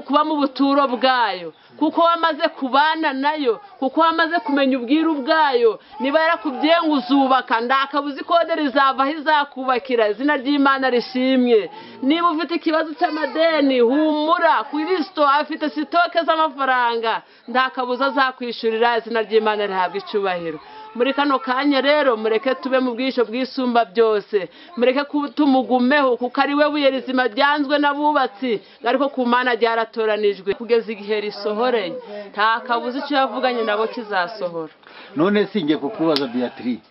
kuba mu buturo bwayo, kuko wamaze kubana nayo, kuko wamaze kumenya ubwiru bwayo. Niba yarakubwiye ngo uzubaka, ndakabuzi ikode rizava izakubakira, izina ry'Imana rishimye. Niba ufite ikibazo cy'amadeni, humura, Kristo afite sitoke z'amafaranga, ndakabuza azakwishurira, izina ry'Imana rihabwa icyubahiro. Muri kano kanya rero mureke tube mu bwisho bwisumba byose, mureke tumugumeho, kuko ari we buye rizima ryanzwe n'abubatsi, ariko ku Mana ryaratoranijwe kugeza igihe risohoreye. Nta kabuza icyo yavuganye nabo kizasohora. None singiye kukubaza Beatrice,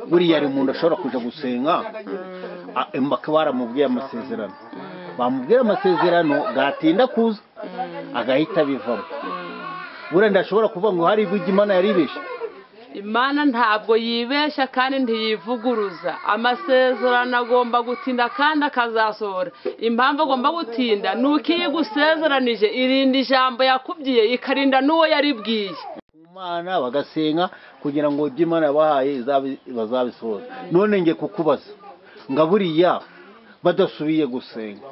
buriya ari umuntu ashobora kuja gusenga bakaba baramubwiye amasezerano, bamubwiye amasezerano gatinda kuza agahita bivamo, buriya ndashobora kuvuga ngo hari ibyo Imana yaribeshe? Imana ntabwo yibesha kandi ntiyivuguruza. Amasezerano agomba gutinda kandi akazasohora. Impamvu agomba gutinda nuko iyo gusezeranije irinda ijambo yakubwiye, ikarinda n'uwo yaribwiye. Imana bagasenga kugira ngo ibyo Imana yabahaye bazabisohoza. None nge kukubaza nga buriya badasubiye gusenga,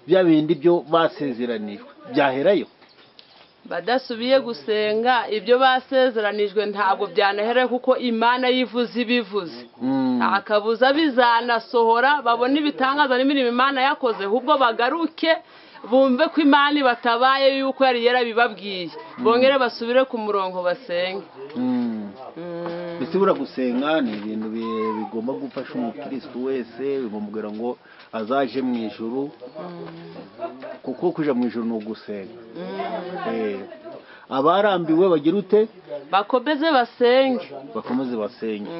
bya bindi byo basezeranijwe byaherayo? Badasubiye gusenga, ibyo basezeranijwe ntabwo byanahere, kuko Imana yivuze ibivuze. Akabuza bizanasohora, babone ibitangaza n'imirimo Imana yakoze, ahubwo bagaruke bumve ko Imana ibatabaye yuko yari yarabibabwiye, bongere basubire ku murongo basenge. Bisubira gusenga ni ibintu bigomba gufasha umukristo wese, bimubwira ngo azaje mu ijuru, kuko kuja mu ijuru ni ugusenga. Abarambiwe bagira ute? Bakomeze basenge. Bakomeze basenge.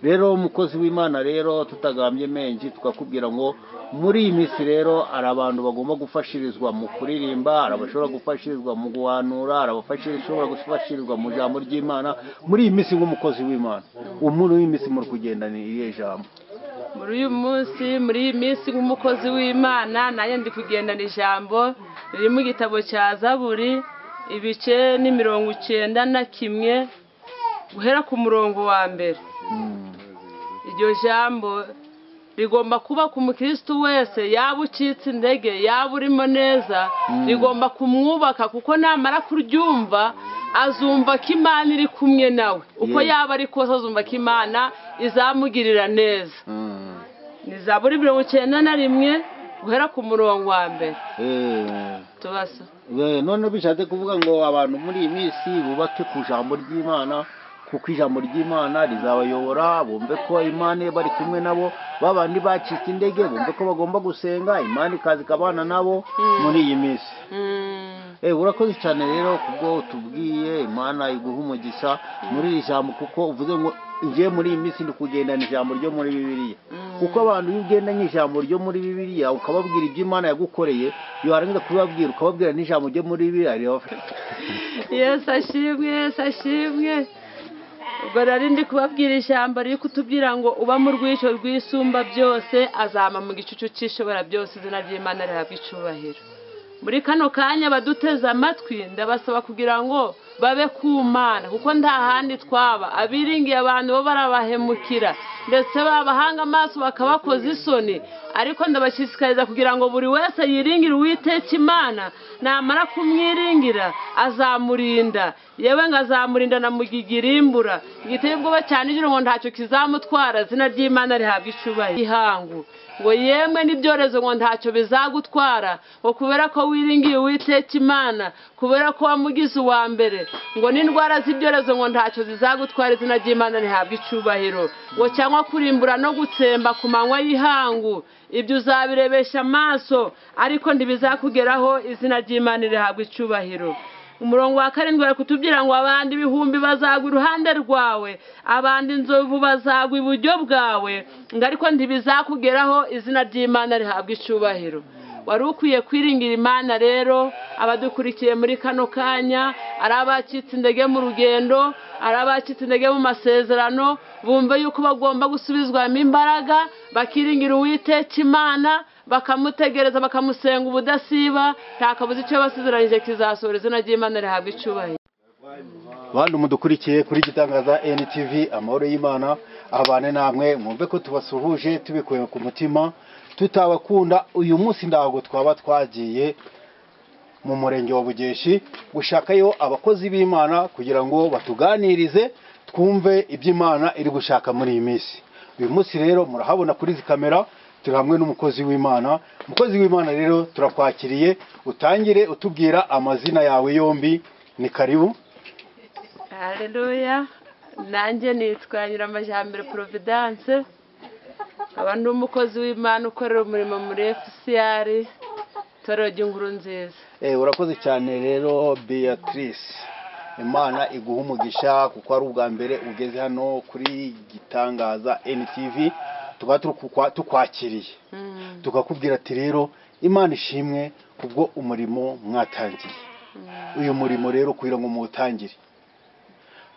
Rero umukozi w'Imana rero tutagambye menshi tukakubwira ngo muri iyi minsi rero ari abantu bagomba gufashirizwa mu kuririmba, arabashobora gufashirizwa mu guhanura, arabashobora gufashirizwa mu jambo ry'Imana. Muri iyi minsi nk'umukozi w'Imana, umuntu w'iminsi muri kugendana iriye jambo. Muri iyi minsi nk'umukozi w'Imana naye ndi kugendana ijambo riri mu gitabo cya Zaburi ibice ni 91 guhera ku murongo wa mbere. Iryo jambo rigomba kuba ku mukristo wese, yaba ucitse indege, yaba urimo neza, rigomba kumwubaka, kuko namara kuryumva azumva ko Imana iri kumwe nawe. Uko yaba ari kose azumva ko Imana izamugirira neza. Ni Zaburi 91 guhera ku murongo wa mbere. Tubasa. None bishatse kuvuga ngo abantu muri iyi minsi bubake ku jambo ry'Imana, kuko ijambo ry'Imana rizabayobora, bumve ko Imana bari kumwe nabo. Babandi bacitse indege bumve ko bagomba gusenga, Imana ikazi kabana nabo muri iyi minsi. Urakoze cyane rero kubwo tubwiye, Imana iguha umugisha muri iri jambo, kuko uvuze ngo ngiye muri iyi minsi ndi kugendana ijambo ryo muri Bibiliya. Kuko abantu iyo ugendanye ijambo ryo muri Bibiliya ukababwira ibyo Imana yagukoreye, iyo warangiza kubabwira ukababwira n'ijambo ryo muri Bibiliya. Yesu ashimwe, Yesu ashimwe. Ubwo rari ndi kubabwira ijambo riri kutubwira ngo uba mu rwisho rwisumba byose azama mu gicucu cy'ishobora byose, izina ry'Imana rihabwa icyubahiro. Muri kano kanya baduteze amatwi ndabasaba kugira ngo babe ku Mana, kuko nta handi twaba. Abiringiye abantu bo barabahemukira, ndetse babahanga amaso bakabakoza isoni. Ariko ndabashishikariza kugira ngo buri wese yiringire Uwiteka Imana, namara kumwiringira azamurinda, yewe ngo azamurinda na mugigirimbura. Igiteye ubwoba cyane ijuru ngo ntacyo kizamutwara, izina ry'Imana rihabwa icyubahiro. Ihangu ngo yemwe n'ibyorezo ngo ntacyo bizagutwara, ngo kubera ko wiringiye Uwiteka Imana, kubera ko wamugize uwa mbere, ngo n'indwara z'ibyorezo ngo ntacyo zizagutwara, izina ry'Imana rihabwa icyubahiro. Ngo cyangwa kurimbura no gutsemba ku manywa y'ihangu, ibyo uzabirebesha amaso ariko ntibizakugeraho, izina ry'Imana rihabwa icyubahiro. Umurongo wa 7 bari kutubwira ngo abandi ibihumbi bazagwa iruhande rwawe, abandi inzovu bazagwa iburyo bwawe, ngo ariko ntibizakugeraho, izina ry'Imana rihabwa icyubahiro. Wari ukwiye kwiringira Imana rero, abadukurikiye muri kano kanya, ari abacitse indege mu rugendo, ari abacitse indege mu masezerano, bumve yuko bagomba gusubizwamo imbaraga, bakiringira Uwiteka Imana, bakamutegereza bakamusenga ubudasiba. Nta kabuza icyo basezeranyije kizasohora, izina ry'Imana rihabwa icyubahiro. Bantu mudukurikiye kuri Gitangaza NTV, amahoro y'Imana abane namwe. Mwumve ko tubasuhuje tubikuye ku mutima, tutabakunda uyu munsi ntabwo twaba twagiye mu murenge wa Bugeshi gushakayo abakozi b'Imana kugira ngo batuganirize twumve iby'Imana iri gushaka muri iyi minsi. Uyu munsi rero murahabona kuri izi kamera turi hamwe n'umukozi w'Imana. Umukozi w'Imana rero turakwakiriye, utangire utubwira amazina yawe yombi. Ni karibu. Haleluya. Nanjye nitwa Nyiramajyambere Providence, aba ndi umukozi w'Imana ukorera umurimo muri FCR Itorero ry'Inkuru Nziza. Urakoze cyane rero Beatrice, Imana iguha umugisha kuko ari ubwa mbere ugeze hano kuri Gitangaza NTV, tukwakiriye tukakubwira ati rero Imana ishimwe kubwo umurimo mwatangiye. Uyu murimo rero kugira ngo muwutangire,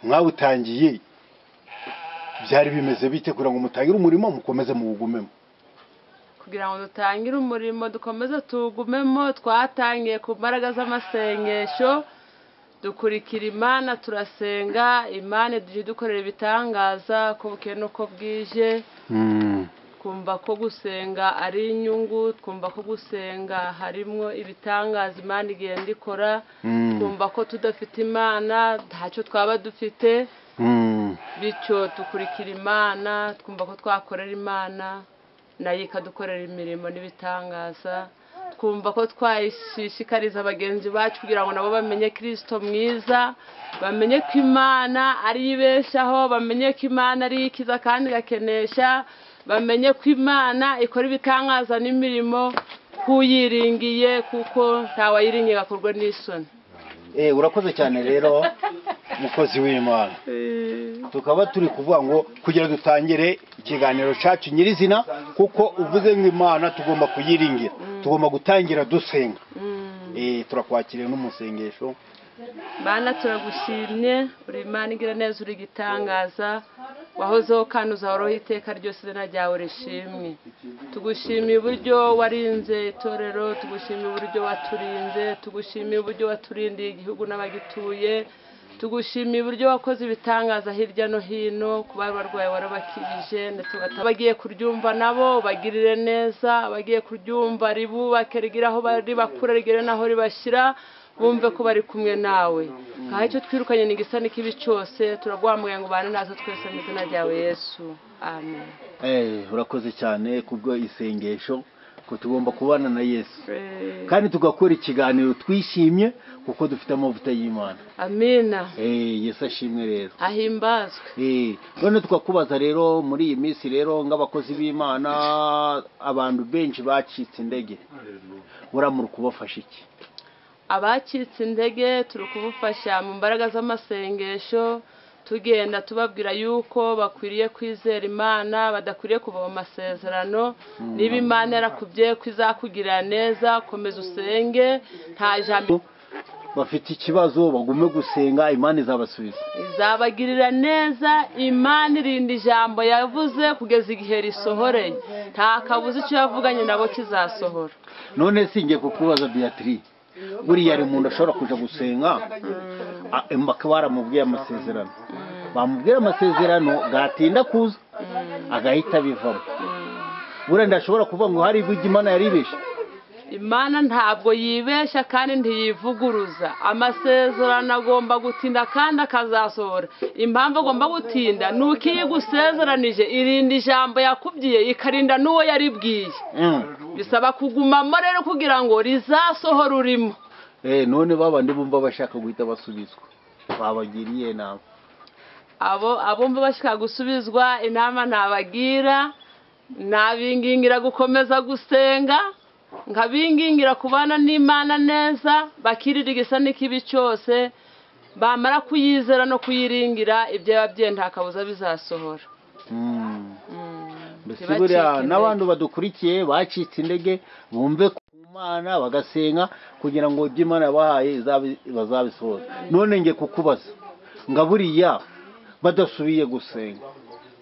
mwawutangiye byari bimeze bite kugira ngo mutangire umurimo mukomeze muwugumemo? Kugira ngo dutangire umurimo dukomeze tuwugumemo, twatangiye ku mbaraga z'amasengesho, dukurikira Imana, turasenga, Imana iduje dukorera ibitangaza ko bukeye nuko bwije. Twumva ko gusenga ari inyungu, twumva ko gusenga harimo ibitangaza Imana igenda ikora, twumva ko tudafite Imana ntacyo twaba dufite, bityo dukurikira Imana, twumva ko twakorera Imana nayo ikadukorera imirimo n'ibitangaza. Twumva ko twayishishikariza abagenzi bacu kugira ngo nabo bamenye Kristo mwiza, bamenye ko Imana ari ibeshaho, bamenye ko Imana ari ikiza kandi gakenesha, bamenye ko Imana ikora ibitangaza n'imirimo kuyiringiye, kuko ntawayiringiye gakorwa n'isoni. Urakoze cyane rero mukozi w'Imana. Tukaba turi kuvuga ngo kugira dutangire ikiganiro cyacu nyirizina, kuko uvuze ngo Imana tugomba kuyiringira, tugomba gutangira dusenga. Turakwakiriye n'umusengesho. Bana turagushimye, uri Imana igira neza, uri gitangaza, wahozeho kandi uzahoraho iteka ryose, izina ryawe rishimwe. Tugushimiye uburyo warinze itorero, tugushimiye uburyo waturinze, tugushimiye uburyo waturindiye igihugu n'abagituye, tugushimiye uburyo wakoze ibitangaza hirya no hino, ku bari barwaye warabakirije, ndetse bagiye kuryumva nabo bagirire neza, bagiye kuryumva ribubake, rigire aho bari bakura, rigire naho ribashyira, bumve ko bari kumwe nawe. Nkaho icyo twirukanye ni igisa n'ikibi cyose, turaguhamagaye ngo ubane natwe twese mu izina ryawe Yesu, amen. Urakoze cyane kubwo isengesho ko tugomba kubana na Yesu, kandi tugakora ikiganiro twishimye kuko dufite amavuta y'Imana. Amina. Yesu ashimwe rero, ahimbazwe. None tukakubaza rero muri iyi minsi rero ng'abakozi b'Imana, abantu benshi bacitse indege, uramura kubafasha iki? Abacitse indege turi kubufasha mu mbaraga z'amasengesho, tugenda tubabwira yuko bakwiriye kwizera Imana, badakwiriye kuva mu masezerano. Niba Imana yarakubwiye ko izakugirira neza, komeza usenge, nta jambo. Bafite ikibazo bagume gusenga, Imana izabasubiza, izabagirira neza. Imana irinda ijambo yavuze kugeza igihe risohoreye, nta kabuza icyo yavuganye nabo kizasohora. None singiye kukubaza Beatrice, buriya ari umuntu ashobora kuja gusenga mbaka baramubwiye amasezerano, bamubwira amasezerano gatinda kuza agahita bivamo, buriya ndashobora kuvuga ngo hari ibyo Imana yaribesha? Imana ntabwo yibesha kandi ntiyivuguruza. Amasezerano agomba gutinda kandi akazasohora. Impamvu agomba gutinda ni uko iyo igusezeranije irinda ijambo yakubwiye, ikarinda n'uwo yaribwiye. Bisaba kugumamo rero kugira ngo rizasohora urimo. None babandi bumva bashaka guhita basubizwa, babagiriye inama? Abumva bashaka gusubizwa, inama nabagira, nabingingira gukomeza gusenga, nkabingingira kubana n'Imana neza, bakirira igisa n'ikibi cyose, bamara kuyizera no kuyiringira, ibyo yababwiye nta kabuza bizasohora. Mbese buriya n'abantu badukurikiye bacitse indege bumve ku Mana bagasenga kugira ngo ibyo Imana yabahaye bazabisohoza. None nge kukubaza nga buriya badasubiye gusenga,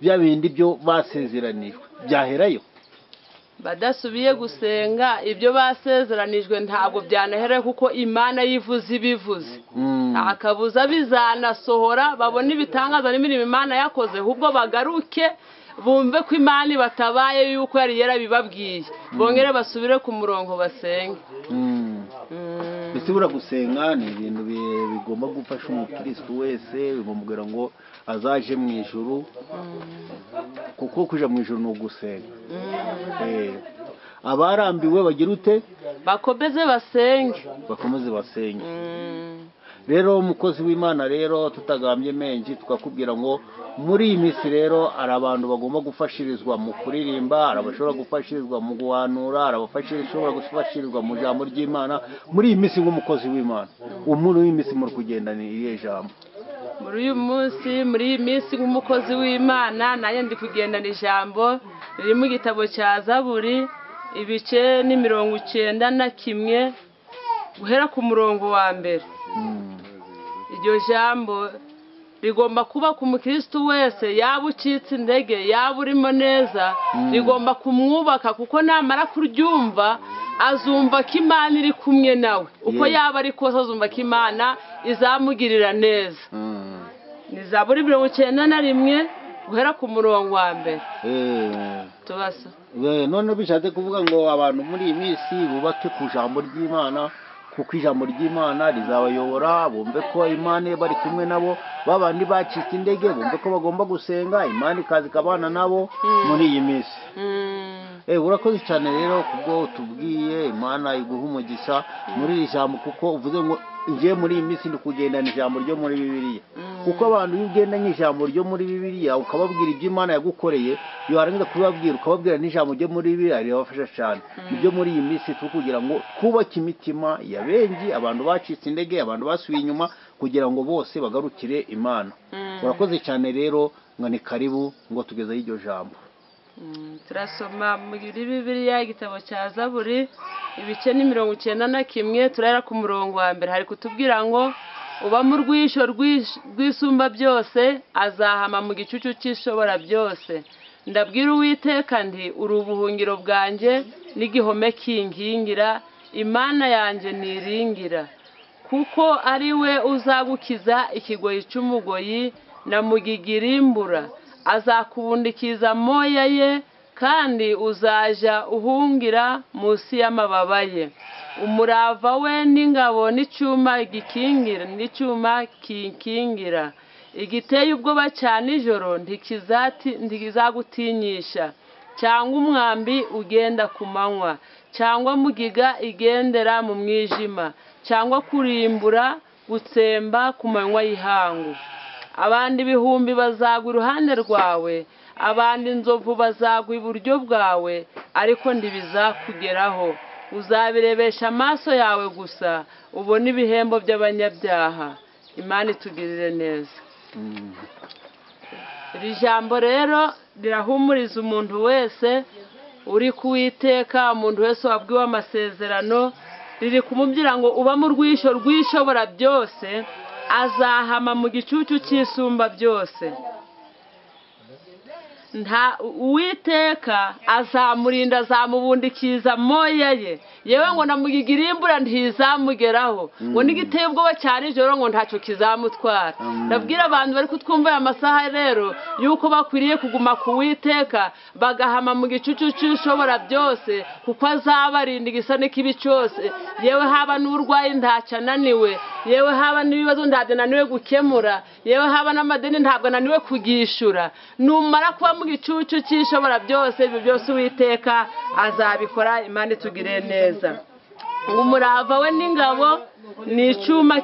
bya bindi byo basezeranijwe byaherayo? Badasubiye gusenga, ibyo basezeranijwe ntabwo byanahera, kuko Imana yivuze ibivuze. Akabuza bizanasohora, babona ibitangaza n'imirimo Imana yakoze, ahubwo bagaruke bumve ko Imana batabaye yuko yari yarabibabwiye bongere basubire ku murongo basenge. Mbese bura gusenga ni ibintu bigomba gufasha umukristo wese bimubwira ngo azaje mu ijuru, kuko kuja mu ijuru ni ugusenga. Abarambiwe bagira ute? Bakomeze basenge. Bakomeze basenge. Rero umukozi w'Imana rero tutagambye menshi tukakubwira ngo muri iyi minsi rero hari abantu bagomba gufashirizwa mu kuririmba, hari abashobora gufashirizwa mu guhanura, hari abashobora gufashirizwa mu jambo ry'Imana. Muri iyi minsi nk'umukozi w'Imana umuntu w'iminsi muri kugendana iriye jambo. Muri iyi minsi nk'umukozi w'Imana naye ndi kugendana ijambo riri mu gitabo cya Zaburi ibice ni 91 guhera ku murongo wa mbere. Iryo jambo rigomba kuba ku mukristo wese, yaba ucitse indege yaba urimo neza, rigomba kumwubaka, kuko namara kuryumva azumva ko Imana iri kumwe nawe, uko yaba ari kose azumva ko Imana izamugirira neza. Ni Zaburi 91 guhera ku murongo wa mbere. Tubasa none bishatse kuvuga ngo abantu muri iyi minsi bubake ku jambo ry'Imana, kuko ijambo ry'Imana rizabayobora, bumve ko Imana bari kumwe nabo. Babandi bacitse indege bumve ko bagomba gusenga, Imana ikaza ikabana nabo muri iyi minsi. Urakoze cyane rero kubwo tubwiye. Imana iguha umugisha muri iri jambo, kuko uvuze ngo ngiye muri iyi minsi ndi kugendana ijambo ryo muri Bibiliya. Kuko abantu iyo ugendanye ijambo ryo muri Bibiliya ukababwira ibyo Imana yagukoreye, iyo warangiza kubabwira ukababwira n'ijambo ryo muri Bibiliya rirabafasha cyane. Nibyo muri iyi minsi turi kugira ngo twubake imitima ya benshi, abantu bacitse indege, abantu basubiye inyuma, kugira ngo bose bagarukire Imana. Urakoze cyane rero, ngani karibu ngo tugezeho iryo jambo. Turasoma muri Bibiliya igitabo cya Zaburi ibice ni 91 turahera ku murongo wa mbere. Hari kutubwira ngo uba mu rwisho rw'isumba byose azahama mu gicucu cy'ishobora byose. Ndabwira Uwiteka nti uri ubuhungiro bwanjye n'igihome kinkingira, Imana yanjye niringira, kuko ari we uzagukiza ikigoyi cy'umugoyi na mugigirimbura. Azakubundikiza moya ye, kandi uzaja uhungira munsi y'amababa ye. Umurava we n'ingabo n'icyuma kinkingira. Igiteye ubwoba cyane ijoro ntikizagutinyisha, cyangwa umwambi ugenda ku manywa, cyangwa mugiga igendera mu mwijima, cyangwa kurimbura gutsemba ku manywa y'ihangu. Abandi ibihumbi bazagwa iruhande rwawe, abandi inzovu bazagwa iburyo bwawe, ariko ntibizakugeraho. Uzabirebesha amaso yawe gusa, ubone ibihembo by'abanyabyaha. Imana itugirire neza. Iri jambo rero rirahumuriza umuntu wese uri kuwiteka, umuntu wese wabwiwe amasezerano, riri kumubwira ngo uba mu rwisho rw'ishobora byose azahama mu gicucu cy'isumba byose. Uwiteka azamurinda, azamubundikiza moya ye, yewe ngo namugigirimbura ntizamugeraho, ngo n'igiteye ubwoba cyane ijoro ngo ntacyo kizamutwara. Ndabwira abantu bari kutwumva aya masaha rero yuko bakwiriye kuguma ku Uwiteka, bagahama mu gicucu cy'ishobora byose, kuko azabarinda igisa n'ikibi cyose. Yewe haba n'uburwayi ntacyo ananiwe, yewe haba n'ibibazo ntabwo ananiwe gukemura, yewe haba n'amadeni ntabwo ananiwe kugishura. Numara kuba mu gicucu cy'ishobora byose, ibyo byose Uwiteka azabikora. Imana itugire neza. Umurava we n'ingabo ni icyuma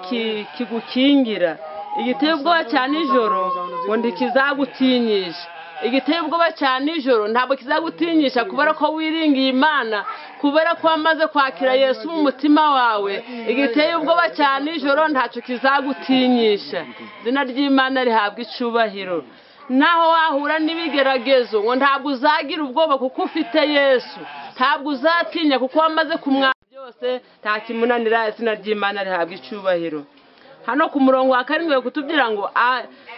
kigukingira. Igiteye ubwoba cyane ijoro ngo ntikizagutinyisha. Igiteye ubwoba cyane ijoro ntabwo kizagutinyisha, kubera ko wiringiye Imana, kubera ko wamaze kwakira Yesu mu mutima wawe. Igiteye ubwoba cyane ijoro ntacyo kizagutinyisha. Izina ry'Imana rihabwa icubahiro. Naho wahura n'ibigeragezo ngo ntabwo uzagira ubwoba, kuko ufite Yesu. Ntabwo uzatinya, kuko wamaze kumwaka byose, nta kimunanira. Izina ry'Imana rihabwa icubahiro. Hano ku murongo wa 7 kutubwira ngo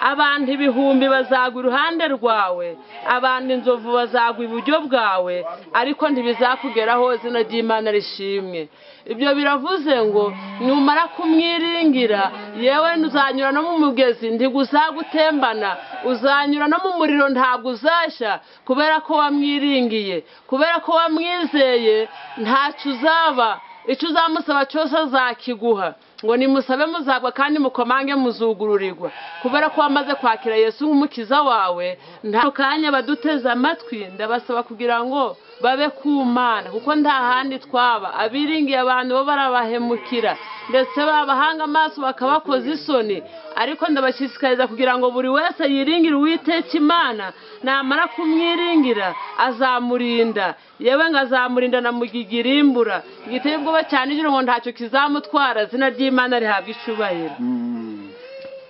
abantu ibihumbi bazagwa iruhande rwawe, abandi inzovu bazagwa iburyo bwawe, ariko ntibizakugeraho. Izina ry'Imana rishimwe. Ibyo biravuze ngo numara kumwiringira yewe uzanyura no mu mugezi ntiguzagutembana, uzanyura no mu muriro ntabwo uzashya, kubera ko wamwiringiye, kubera ko wamwizeye ntacyo uzaba, icyo uzamusaba cyose azakiguha. Ngo nimusabe muzabwa kandi mukomange muzugururirwa, kubera ko wamaze kwakira Yesu nk'umukiza wawe. Nta kanya baduteze amatwi ndabasaba kugira ngo babe ku Mana, kuko nta handi twaba. Abiringiye abantu bo barabahemukira ndetse babahanga amaso bakabakoza isoni, ariko ndabashishikariza kugira ngo buri wese yiringire Uwiteka Imana, namara kumwiringira azamurinda, yewe ngo azamurinda na mugigirimbura. Giteye ubwoba cyane igira ngo ntacyo kizamutwara, izina ry'Imana rihabwa icyubahiro.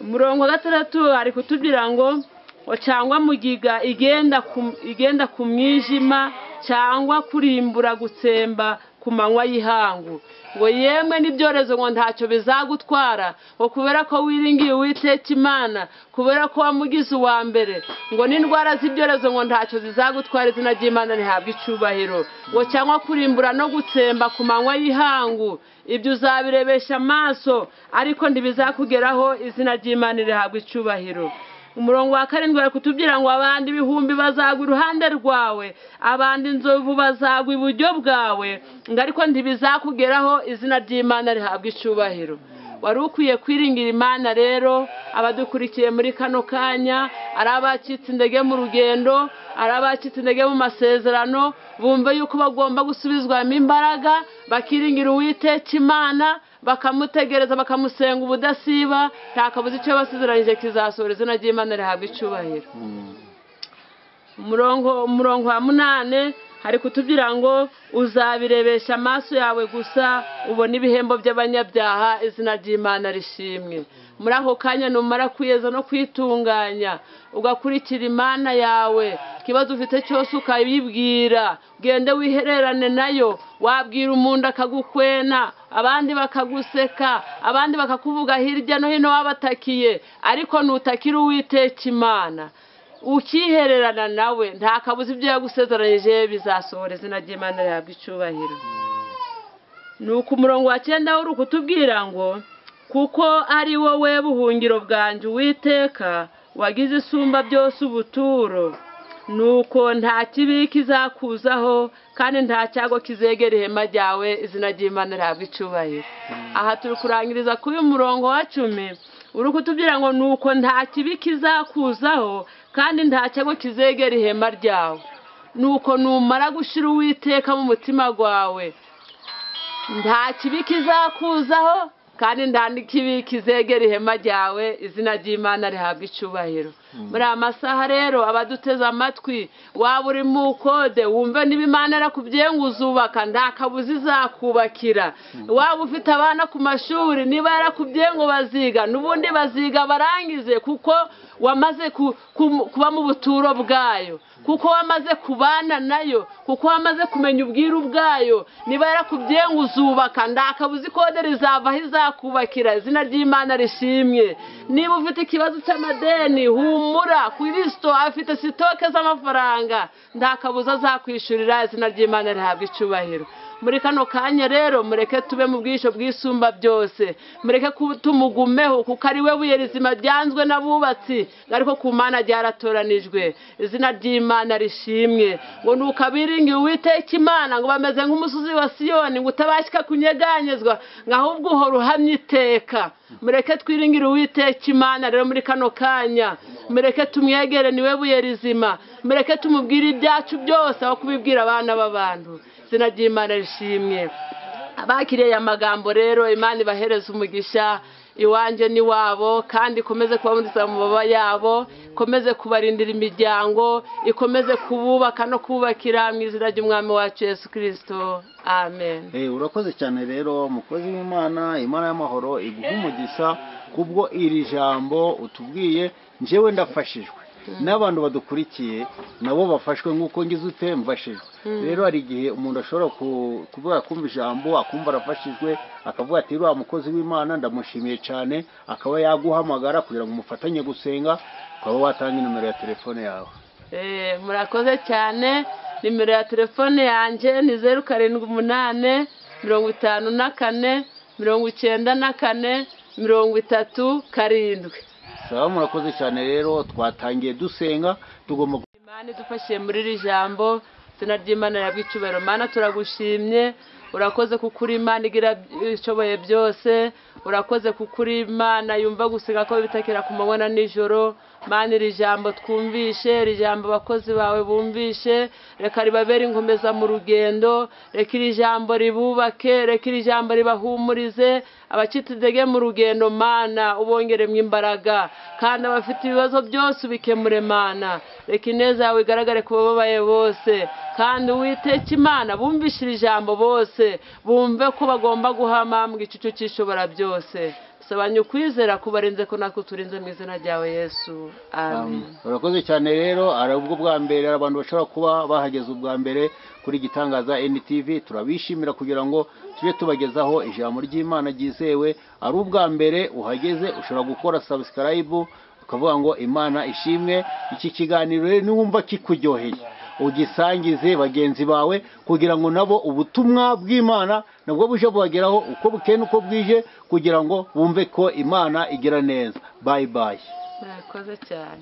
Umurongo wa 6 ari kutubwira ngo cyangwa mugiga igenda ku mwijima, cyangwa kurimbura gutsemba ku manywa y'ihangu. Ngo yemwe n'ibyorezo ngo ntacyo bizagutwara, ngo kubera ko wiringiye Uwiteka Imana, kubera ko wamugize uwa mbere. Ngo n'indwara z'ibyorezo ngo ntacyo zizagutwara, izina ry'Imana rihabwa icyubahiro. Ngo cyangwa kurimbura no gutsemba ku manywa y'ihangu, ibyo uzabirebesha amaso ariko ntibizakugeraho, izina ry'Imana rihabwa icyubahiro. Umurongo wa 7 ari kutubwira ngo abandi ibihumbi bazagwa iruhande rwawe, abandi inzovu bazagwa iburyo bwawe, ngo ariko ntibizakugeraho, izina ry'Imana rihabwa icyubahiro. Wari ukwiye kwiringira Imana rero, abadukurikiye muri kano kanya, ari abacitse indege mu rugendo, ari abacitse indege mu masezerano, bumve yuko bagomba gusubizwamo imbaraga, bakiringira Uwiteka Imana, bakamutegereza bakamusenga ubudasiba, nta kabuza icyo basezeranyije kizasohora, izina ry'Imana rihabwa icyubahiro. Umurongo wa 8 hari kutubwira ngo uzabirebesha amaso yawe gusa ubona ibihembo by'abanyabyaha, izina ry'Imana rishimwe. Muri ako kanya numara kwiyeza no kwitunganya, ugakurikira Imana yawe, ikibazo ufite cyose ukabibwira, gende wihererane nayo. Wabwira umuntu akagukwena, abandi bakaguseka, abandi bakakuvuga hirya no hino wabatakiye, ariko nutakira Uwiteka Imana, ukihererana nawe, nta kabuza ibyo yagusezeranyije bizasohora, izina ry'Imana rihabwa icyubahiro. Nuko umurongo wa 9 uri kutubwira ngo kuko ari wowe buhungiro bwanjye Uwiteka, wagize isumba byose ubuturo, nuko nta kibi kizakuzaho kandi nta cyago kizegera ihema ryawe, izina ry'Imana rihabwa icyubahiro. Aha turi kurangiriza kuri uyu murongo wa 10 uri kutubwira ngo nuko nta kibi kizakuzaho kandi nta cyago kizegera ihema ryawe. Nuko numara gushira Uwiteka mu mutima gwawe, nta kibi kizakuzaho kandi nta kibi kizegera ihema ryawe, izina ry'Imana rihabwa icyubahiro. Muri amasaha rero abaduteze amatwi, waba uri mu kode wumve niba Imana yarakubwiye ngo uzubaka, nta kabuza izakubakira. Waba ufite abana ku mashuri, niba yarakubwiye ngo baziga, n'ubundi baziga barangize, kuko wamaze kuba mu buturo bwayo, kuko wamaze kubana nayo, kuko wamaze kumenya ubwiru bwayo. Niba yarakubwiye ngo uzubaka, nta kabuza ikode rizavaho izakubakira, izina ry'Imana rishimwe. Niba ufite ikibazo cy'amadeni, humura, Kristo afite sitoke z'amafaranga, nta kabuza azakwishurira, izina ry'Imana rihabwa icyubahiro. Muri kano kanya rero mureke tube mu bwisho bwisumba byose, mureke tumugumeho, kuko ari we buye rizima ryanzwe n'abubatsi, ariko ku Mana ryaratoranijwe, izina ry'Imana rishimwe. Ngo nukabiringiye Uwiteka Imana, ngo bameze nk'umusozi wa Siyoni, ngo utabashika kunyeganyezwa, ngo ahubwo uhora uhamye iteka. Mureke twiringire Uwiteka Imana rero muri kano kanya, mureke tumwegere, niwe buye rizima, mureke tumubwire ibyacu byose aho kubibwira abana b'abantu, izina ry'Imana rishimwe. Abakiriye amagambo rero, Imana ibahereza umugisha iwanje ni wabo, kandi ikomeze kubamuriza mu baba yabo, ikomeze kubarindira imiryango, ikomeze kububaka no kubakira mu izina ry'Umwami wacu Yesu Kristo, amen. Urakoze cyane rero mukozi w'Imana, Imana y'amahoro iguha umugisha kubwo iri jambo utubwiye. Njyewe ndafashijwe, n'abantu badukurikiye nabo bafashwe nk'uko ngize utemfashijwe. Rero hari igihe umuntu ashobora kuvuga kumva ijambo akumva arafashijwe, akavuga ati uriya mukozi w'Imana ndamushimiye cyane, akaba yaguhamagara kugira ngo umufatanye gusenga, ukaba watanga nimero ya telefone yawe. Murakoze cyane. Nimero ya telefone yanjye ni 0788 54 94 37. sawa murakoze cyane rero twatangiye dusenga tugomba Imana idufashiye muri iri jambo, izina ry'Imana yabwicubero. Mana turagushimye, urakoze kukuri Imana igira ishoboye byose, urakoze kukuri Imana yumva gusiga ko bitakira ku manywa na nijoro. Mana iri jambo twumvishe, iri jambo abakozi bawe bumvishe, reka ribabere inkomeza mu rugendo, reka iri jambo ribubake, reka iri jambo ribahumurize, abacitse intege mu rugendo Mana ubongeremo imbaraga, kandi abafite ibibazo byose ubikemure Mana. Reka ineza yawe igaragare ku bababaye bose, kandi Uwiteka Imana bumvishe iri jambo bose bumve ko bagomba guhama mu gicucu cy'ishobora byose. Sabanya ukwizera kubarinze ko natwe turinze mu izina ryawe Yesu, amen. urakoze cyane rero. ari ubwo bwa mbere abantu bashobora kuba bahageze ubwa mbere kuri Gitangaza NTV, turabishimira kugira ngo tuje tubagezaho ijambo ry'Imana ryizewe. ari ubwa mbere uhageze ushobora gukora subscribe ukavuga ngo Imana ishimwe. iki kiganiro niwumva kikuryoheye ugisangize bagenzi bawe kugira ngo nabo ubutumwa bw'Imana nabwo buje bubageraho uko bukene uko bwije, kugira ngo bumve ko Imana igira neza. Bye bye. Murakoze cyane.